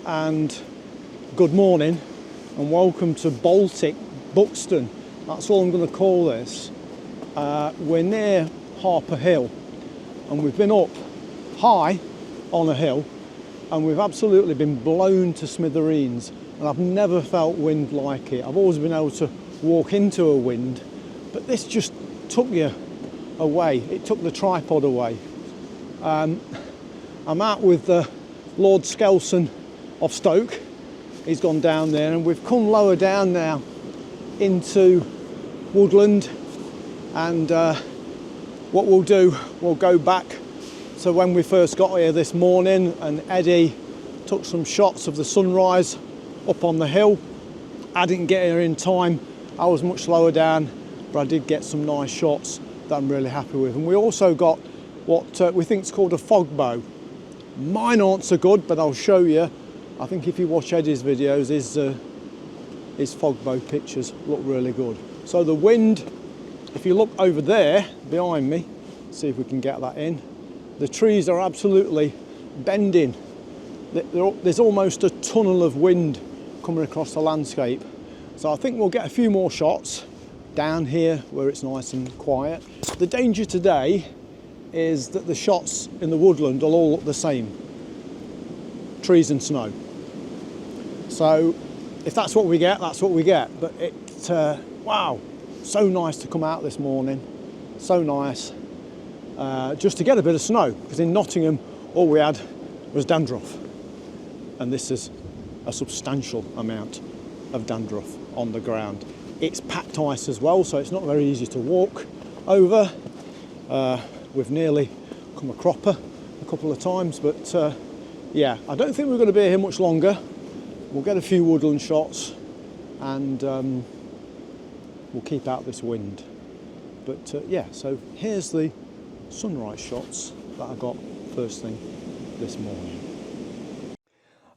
and good morning and welcome to Baltic Buxton. That's all I'm going to call this. We're near Harper Hill and we've been up high on a hill and we've absolutely been blown to smithereens, and I've never felt wind like it. I've always been able to walk into a wind, but this just took you away. It took the tripod away. I'm out with Lord Skelson of Stoke. He's gone down there and we've come lower down now into woodland, and what we'll do, we'll go back to when we first got here this morning, and Eddie took some shots of the sunrise up on the hill. I didn't get here in time, I was much lower down, but I did get some nice shots that I'm really happy with. And we also got what we think is called a fog bow. Mine aren't so good, but I'll show you. I think if you watch Eddie's videos, his fog bow pictures look really good. So the wind, if you look over there behind me, see if we can get that in, the trees are absolutely bending. There's almost a tunnel of wind coming across the landscape. So I think we'll get a few more shots down here where it's nice and quiet. The danger today is that the shots in the woodland will all look the same. Trees and snow. So if that's what we get, that's what we get. But wow, so nice to come out this morning. So nice. Just to get a bit of snow, because in Nottingham all we had was dandruff, and this is a substantial amount of dandruff on the ground. It's packed ice as well, so it's not very easy to walk over. We've nearly come a cropper a couple of times, but yeah, I don't think we're going to be here much longer. We'll get a few woodland shots and we'll keep out this wind. But yeah, so here's the sunrise shots that I got first thing this morning.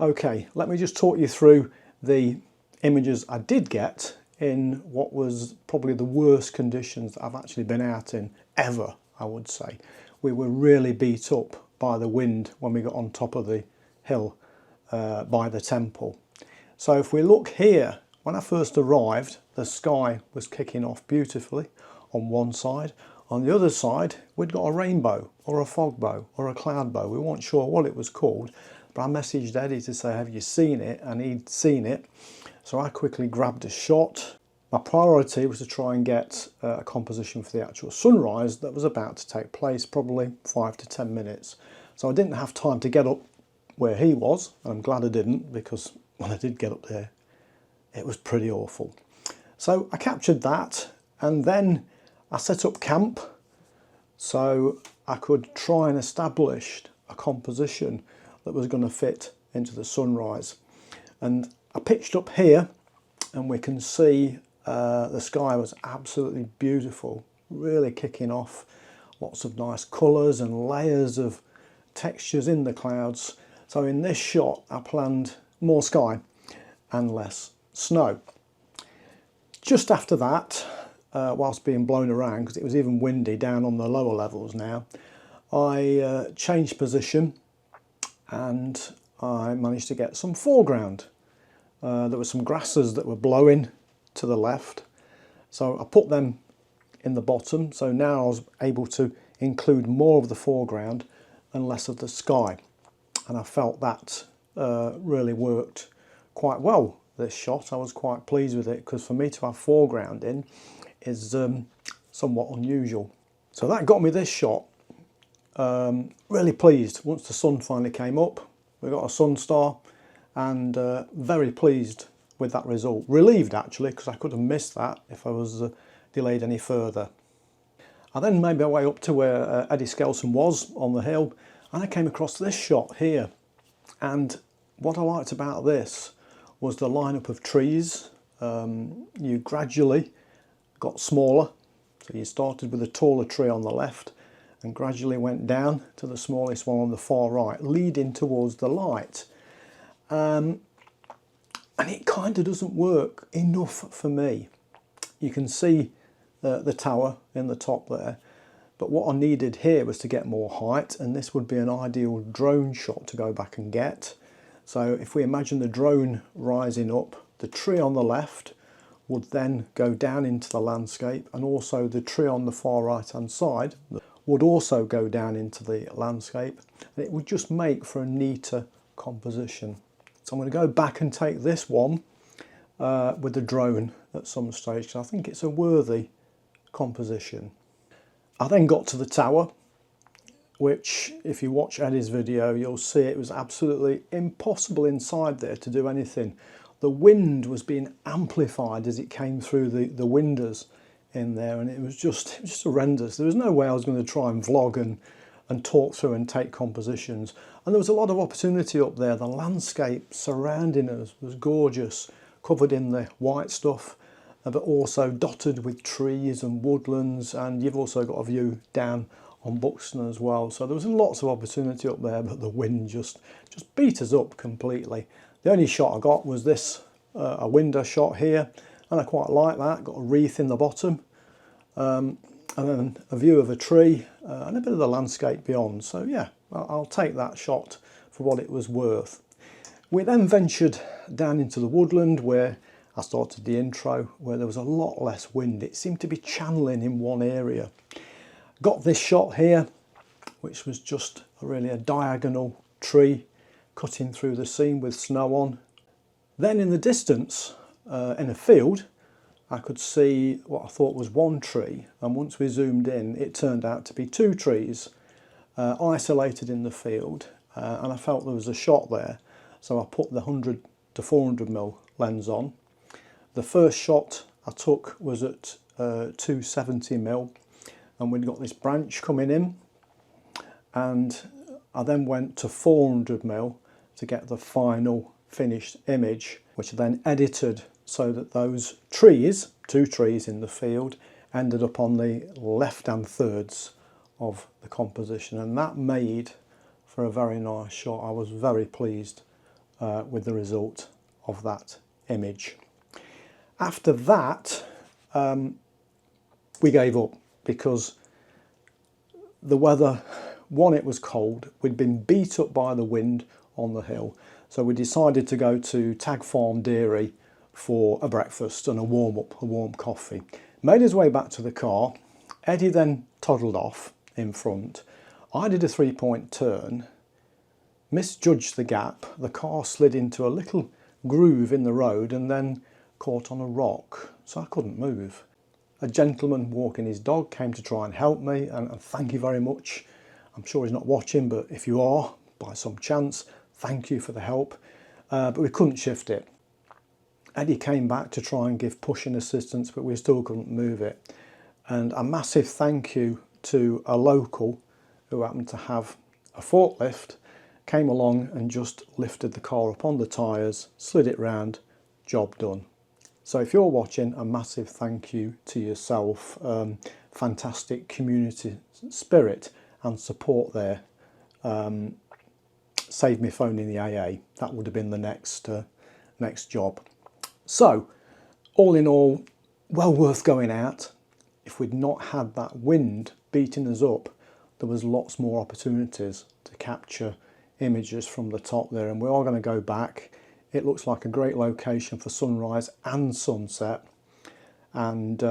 Okay, let me just talk you through the images I did get in what was probably the worst conditions that I've actually been out in ever, I would say. We were really beat up by the wind when we got on top of the hill by the temple. So if we look here, when I first arrived, the sky was kicking off beautifully on one side. On the other side, we'd got a rainbow or a fog bow or a cloud bow. We weren't sure what it was called, but I messaged Eddie to say, have you seen it? And he'd seen it. So I quickly grabbed a shot. My priority was to try and get a composition for the actual sunrise that was about to take place, probably 5 to 10 minutes. So I didn't have time to get up where he was, and I'm glad I didn't, because when I did get up there, it was pretty awful. So I captured that, and then I set up camp so I could try and establish a composition that was going to fit into the sunrise. And I pitched up here, and we can see the sky was absolutely beautiful, really kicking off, lots of nice colours and layers of textures in the clouds. So in this shot I planned more sky and less snow. Just after that, whilst being blown around, because it was even windy down on the lower levels now, I changed position and I managed to get some foreground. There were some grasses that were blowing to the left, so I put them in the bottom, so now I was able to include more of the foreground and less of the sky, and I felt that really worked quite well, this shot. I was quite pleased with it, because for me to have foreground in is somewhat unusual. So that got me this shot. Really pleased. Once the sun finally came up, we got a sun star, and very pleased with that result. Relieved actually, because I could have missed that if I was delayed any further. I then made my way up to where Eddie Skelson was on the hill, and I came across this shot here. And what I liked about this was the lineup of trees. You gradually got smaller, so you started with a taller tree on the left and gradually went down to the smallest one on the far right, leading towards the light. And it kind of doesn't work enough for me. You can see the tower in the top there, but what I needed here was to get more height, and this would be an ideal drone shot to go back and get. So if we imagine the drone rising up, the tree on the left would then go down into the landscape, and also the tree on the far right hand side would also go down into the landscape, and it would just make for a neater composition. So I'm going to go back and take this one with the drone at some stage, because I think it's a worthy composition. I then got to the tower, which if you watch Eddie's video you'll see it was absolutely impossible inside there to do anything. The wind was being amplified as it came through the windows in there, and it was just horrendous. There was no way I was going to try and vlog and talk through and take compositions, and there was a lot of opportunity up there. The landscape surrounding us was gorgeous, covered in the white stuff, but also dotted with trees and woodlands, and you've also got a view down on Buxton as well. So there was lots of opportunity up there, but the wind just beat us up completely. The only shot I got was this, a window shot here, and I quite like that. Got a wreath in the bottom, and then a view of a tree and a bit of the landscape beyond. So yeah, I'll take that shot for what it was worth. We then ventured down into the woodland where I started the intro, where there was a lot less wind. It seemed to be channeling in one area. Got this shot here, which was just really a diagonal tree cutting through the scene with snow on. Then in the distance, in a field, I could see what I thought was one tree, and once we zoomed in it turned out to be two trees isolated in the field, and I felt there was a shot there, so I put the 100 to 400mm lens on. The first shot I took was at 270mm, and we'd got this branch coming in, and I then went to 400mm to get the final finished image, which I then edited so that those trees, two trees in the field, ended up on the left-hand thirds of the composition, and that made for a very nice shot. I was very pleased with the result of that image. After that, we gave up because the weather, one, it was cold, we'd been beat up by the wind on the hill, so we decided to go to Tag Farm Dairy for a breakfast and a warm-up, a warm coffee. Made his way back to the car. Eddie then toddled off in front. I did a three-point turn, misjudged the gap, the car slid into a little groove in the road and then caught on a rock, so I couldn't move. A gentleman walking his dog came to try and help me, and thank you very much. I'm sure he's not watching, but if you are, by some chance, thank you for the help. But we couldn't shift it. Eddie came back to try and give pushing assistance, but we still couldn't move it. And a massive thank you to a local who happened to have a forklift, came along and just lifted the car up on the tyres, slid it round, job done. So if you're watching, a massive thank you to yourself. Fantastic community spirit and support there. Saved me phoning the AA. That would have been the next job. So all in all, well worth going out. If we'd not had that wind beating us up, there was lots more opportunities to capture images from the top there, and we are going to go back. It looks like a great location for sunrise and sunset and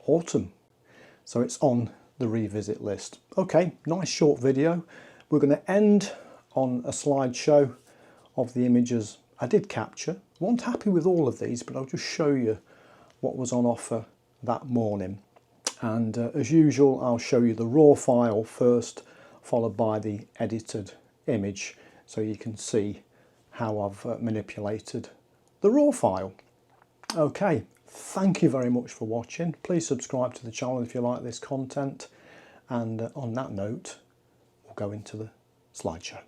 autumn. So it's on the revisit list. Okay, nice short video. We're going to end on a slideshow of the images I did capture. I wasn't happy with all of these, but I'll just show you what was on offer that morning. And as usual, I'll show you the raw file first, followed by the edited image, so you can see how I've manipulated the raw file. Okay, thank you very much for watching. Please subscribe to the channel if you like this content, and on that note, we'll go into the slideshow.